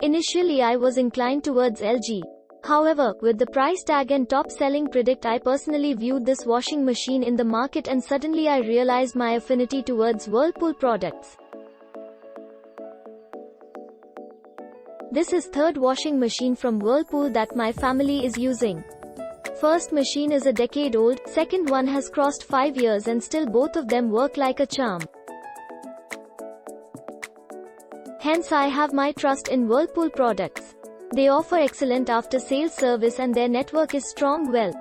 Initially I was inclined towards LG. However, with the price tag and top-selling product, I personally viewed this washing machine in the market and suddenly I realized my affinity towards Whirlpool products. This is third washing machine from Whirlpool that my family is using. First machine is a decade old, second one has crossed 5 years and still both of them work like a charm. Hence I have my trust in Whirlpool products. They offer excellent after-sales service and their network is strong. Well,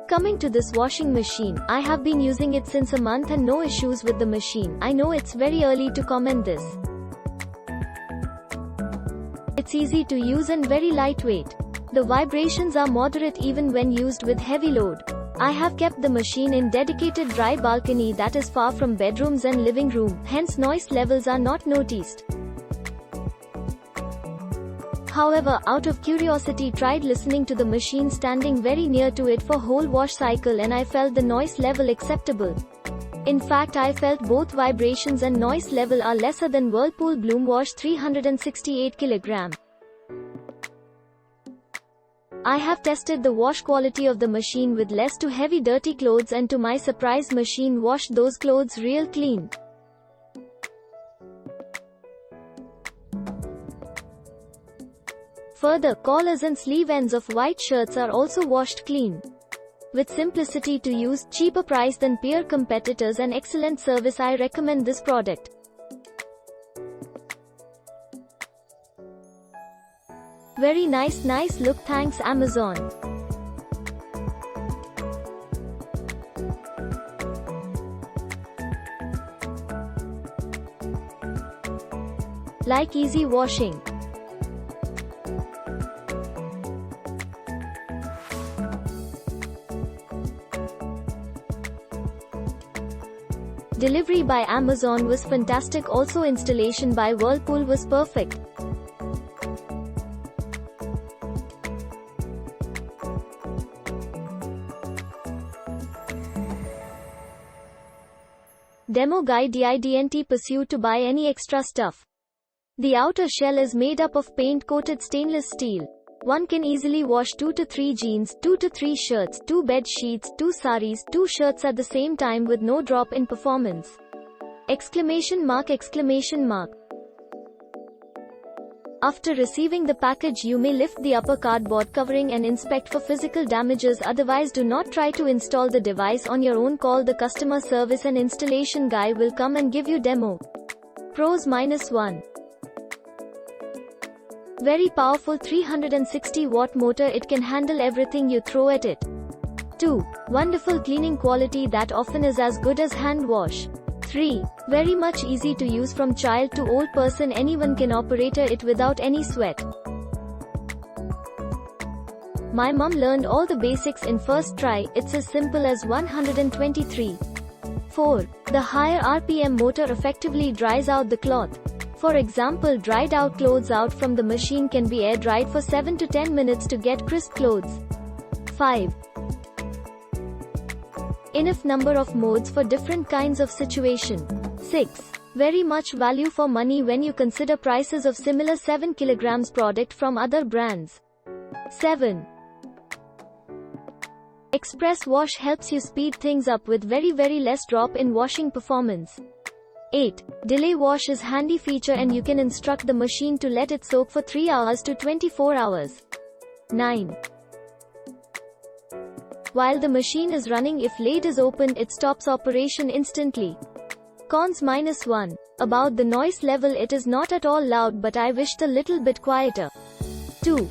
coming to this washing machine, I have been using it since a month and no issues with the machine. I know it's very early to comment this. It's easy to use and very lightweight. The vibrations are moderate even when used with heavy load. I have kept the machine in dedicated dry balcony that is far from bedrooms and living room, hence noise levels are not noticed. However, out of curiosity tried listening to the machine standing very near to it for whole wash cycle and I felt the noise level acceptable. In fact, I felt both vibrations and noise level are lesser than Whirlpool Bloom Wash 368 kg. I have tested the wash quality of the machine with less to heavy dirty clothes and to my surprise machine washed those clothes real clean. Further, collars and sleeve ends of white shirts are also washed clean. With simplicity to use, cheaper price than peer competitors and excellent service, I recommend this product. Very nice look, thanks Amazon. Like easy washing. Delivery by Amazon was fantastic, also installation by Whirlpool was perfect. Demo guide: didn't pursue to buy any extra stuff. The outer shell is made up of paint-coated stainless steel. One can easily wash 2 to 3 jeans, 2 to 3 shirts, 2 bed sheets, 2 saris, 2 shirts at the same time with no drop in performance. Exclamation mark. After receiving the package, you may lift the upper cardboard covering and inspect for physical damages, otherwise do not try to install the device on your own. Call the customer service and installation guy will come and give you demo. Pros: -1. Very powerful 360 watt motor, it can handle everything you throw at it. 2. Wonderful cleaning quality that often is as good as hand wash. 3. Very much easy to use, from child to old person, anyone can operate it without any sweat. My mom learned all the basics in first try, it's as simple as 123. 4. The higher RPM motor effectively dries out the cloth. For example, dried out clothes out from the machine can be air dried for 7 to 10 minutes to get crisp clothes. 5. Enough number of modes for different kinds of situation. 6. Very much value for money when you consider prices of similar 7 kg product from other brands. 7. Express wash helps you speed things up with very less drop in washing performance. 8. Delay wash is handy feature and you can instruct the machine to let it soak for 3 hours to 24 hours. 9. While the machine is running, if lid is opened, it stops operation instantly. Cons: -1. About the noise level, it is not at all loud, but I wished a little bit quieter. 2.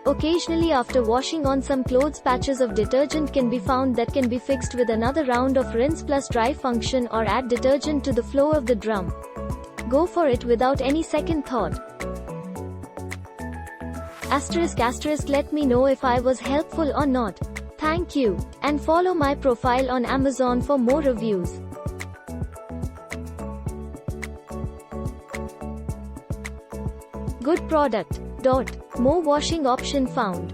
Occasionally after washing on some clothes, patches of detergent can be found that can be fixed with another round of rinse plus dry function, or add detergent to the flow of the drum. Go for it without any second thought. ***, let me know if I was helpful or not. Thank you. And follow my profile on Amazon for more reviews. Good product. More washing option found.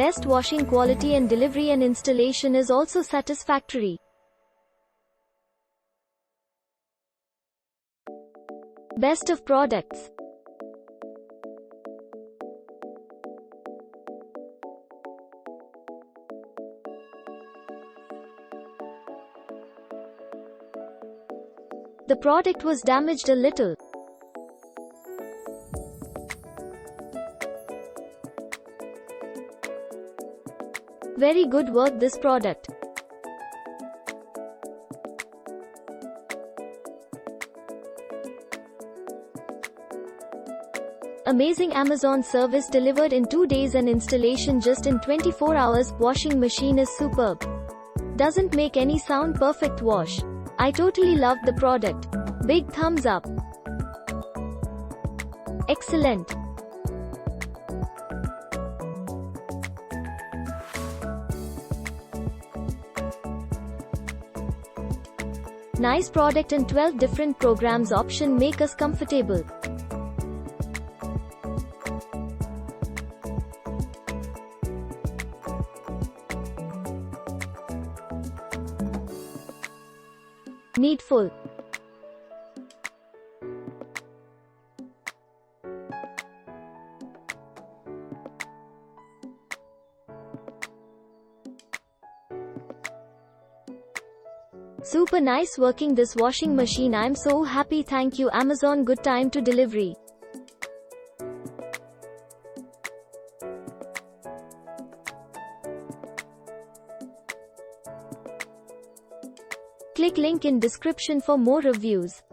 Best washing quality and delivery and installation is also satisfactory. Best of products. The product was damaged a little. Very good work this product. Amazing Amazon service delivered in 2 days and installation just in 24 hours. Washing machine is superb. Doesn't make any sound. Perfect wash. I totally loved the product. Big thumbs up. Excellent. Nice product and 12 different programs option make us comfortable. Needful. Super nice working this washing machine. I'm so happy. Thank you Amazon. Good time to delivery. Click link in description for more reviews.